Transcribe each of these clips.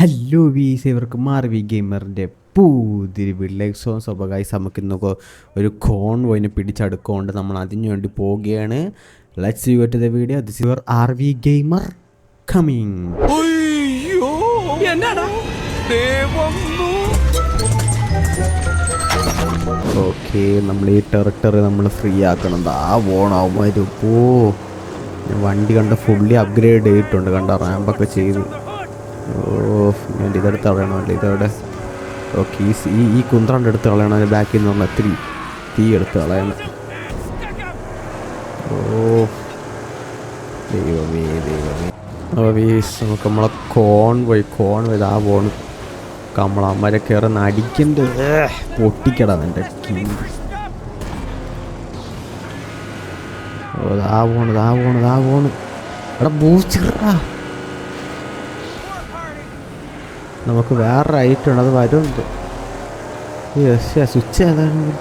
Hello Weiss ഇവർക്ക് മാർവി ഗെയിമറിൻ്റെ പുതിരി വീട്ടിലേക്ക് സ്വഭാവമായി നമുക്ക് ഒരു കോൺവോയിനെ പിടിച്ചെടുക്കൊണ്ട് നമ്മൾ അതിനു വേണ്ടി പോവുകയാണ്. Let's you to the video. This your RV gamer coming. Okay, നമ്മൾ ഈ ടെറിട്ടറി നമ്മൾ ഫ്രീ ആക്കണം. വരും പോ. വണ്ടി കണ്ട ഫുള്ളി അപ്ഗ്രേഡ് ചെയ്തിട്ടുണ്ട്, കണ്ട റാമ്പൊക്കെ ചെയ്ത്. ഞാൻ ഇതെടുത്ത് കളയണമല്ലോ, ഇതവിടെ. ഓക്കെ, ഈ കുന്ത്രണ്ട് എടുത്ത് കളയണം. അതിൻ്റെ ബാക്കിൽ നിന്ന് പറഞ്ഞാൽ ഇത്തിരി തീ എടുത്ത് കളയണം. ദൈവമേ നമുക്ക് നമ്മളെ കോൺവോയ് ഇതാ പോണ്. നമ്മളമ്മരെ കയറുന്ന അടിക്കണ്ട് പൊട്ടിക്കടാ എൻ്റെ കിങ്. ദാ പോണ് എടാ ബൂച്ചിടാ. നമുക്ക് വേറൊരു ഐറ്റം ഉണ്ട്, അത് വരുന്നുണ്ട്. സ്വിച്ച് ഏതാണ്?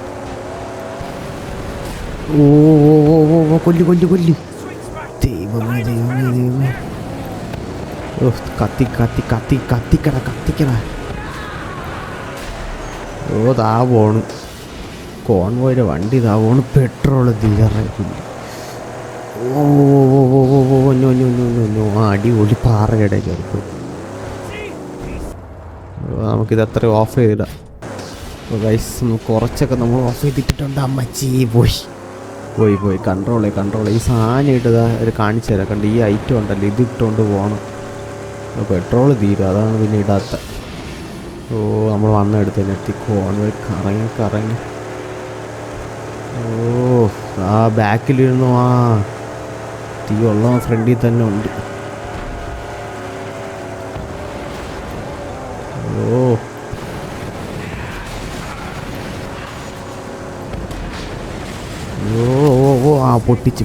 കൊല്ലി ദൈവമേ. കത്തിക്കട. ദാ പോണ് കോൺവോയുടെ വണ്ടി. ദാ പോണ് പെട്രോള് തീരാറായില്ല. അടിപൊളി പാറയുടെ കയറിപ്പോയി. നമുക്കിത് അത്ര ഓഫ് ചെയ്തിടാം ഗൈസ്. കുറച്ചൊക്കെ നമ്മൾ ഓഫ് ചെയ്തിട്ടുണ്ട്. അമ്മച്ചി പോയി കൺട്രോൾ. ഈ സാധനം ഇട്ടതാ ഒരു കാണിച്ചു തരാം. കണ്ട് ഈ ഐറ്റം ഉണ്ടല്ലോ, ഇത് ഇട്ടുകൊണ്ട് പോകണം. പെട്രോൾ തീരും, അതാണ് പിന്നെ ഇടാത്ത. നമ്മൾ വന്നെടുത്ത് എത്തി കോൺവോയ് കറങ്ങി. ആ ബാക്കിലിരുന്നു. തീ ഉള്ള ഫ്രണ്ടിൽ തന്നെ ഉണ്ട്.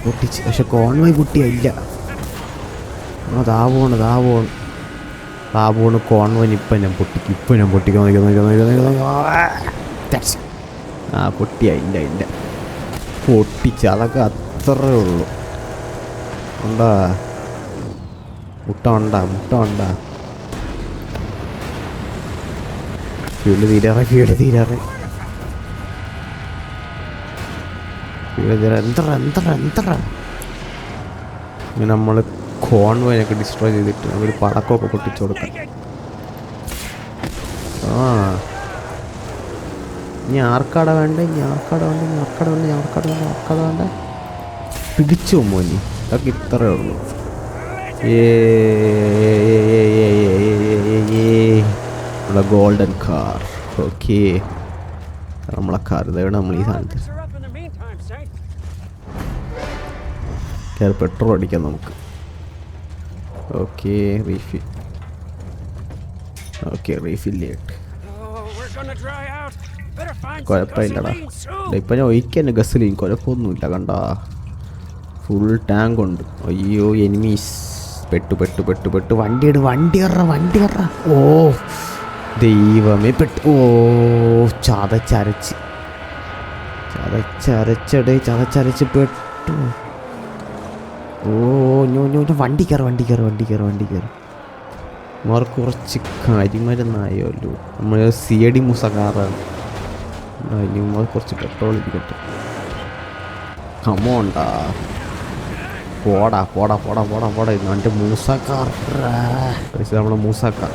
പൊട്ടിച്ച് പക്ഷെ കോൺവോയ് പൊട്ടിയില്ല. ദാ പോണ് കോൺവോയിന്. ഇപ്പം ഞാൻ പൊട്ടിക്കും. പൊട്ടിയില്ല. പൊട്ടിച്ച് അതൊക്കെ അത്രേ ഉള്ളൂ. ഉണ്ടാ മുട്ട ഉണ്ടാ. ഫ്യൂല് തീരാറെ. ഇങ്ങനെ നമ്മൾ കോൺവോയിനൊക്കെ ഡിസ്ട്രോയ് ചെയ്തിട്ട് ഒരു പടക്കമൊക്കെ പൊട്ടിച്ചു കൊടുക്കാം. ഇനി ആർക്കാട വേണ്ട. പിടിച്ചു മോനി. അതൊക്കെ ഇത്രയേ ഉള്ളൂ. നമ്മളെ ഗോൾഡൻ കാർ. ഓക്കെ, നമ്മളെ കാർ ഇതാണ്. നമ്മൾ ഈ സാധനത്തിൽ കയറി പെട്രോൾ അടിക്കാം നമുക്ക്. ഓക്കെ, റീഫിൽ ചെയ്യട്ടെ. കുഴപ്പമില്ലടാ. ഇപ്പം ഞാൻ ഒഴിക്കാൻ ഗസലിയും കുഴപ്പമൊന്നുമില്ല. കണ്ട ഫുൾ ടാങ്ക് ഉണ്ട്. അയ്യോ എനിമീസ്. പെട്ടു. വണ്ടി കറ. ദൈവമേ ചതച്ചരച്ച് പെട്ടു. വണ്ടി കയറി. മാർക്ക് കുറച്ച് കരിമരുന്നായല്ലോ. നമ്മൾ CID മൂസക്കാറാണ്. ഇനി കുറച്ച് പെട്രോൾ ഇരിക്കട്ടെ. കമോണ്ടാ പോടാ. എൻ്റെ മൂസക്കാർ. നമ്മുടെ മൂസക്കാർ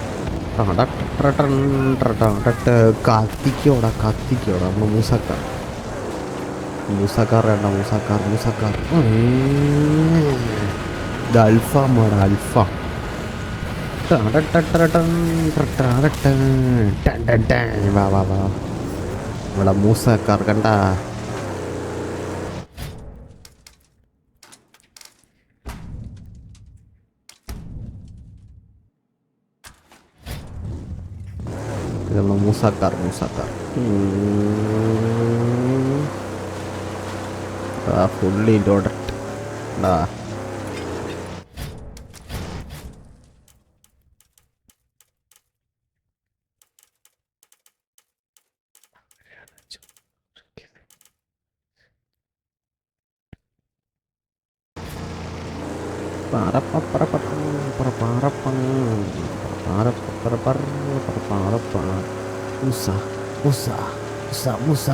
കത്തിക്കോടാ. നമ്മുടെ മൂസക്കാർ ഇത് അൽഫ. വാ ഇവിടെ മൂസക്കാർ കണ്ട. മൂസക്കാർ ഫുള്ളി ലോഡഡ്. പാറപ്പ പറപ്പാണ് ഉറപ്പാണ്. മുസ മുസ മുസ മുസ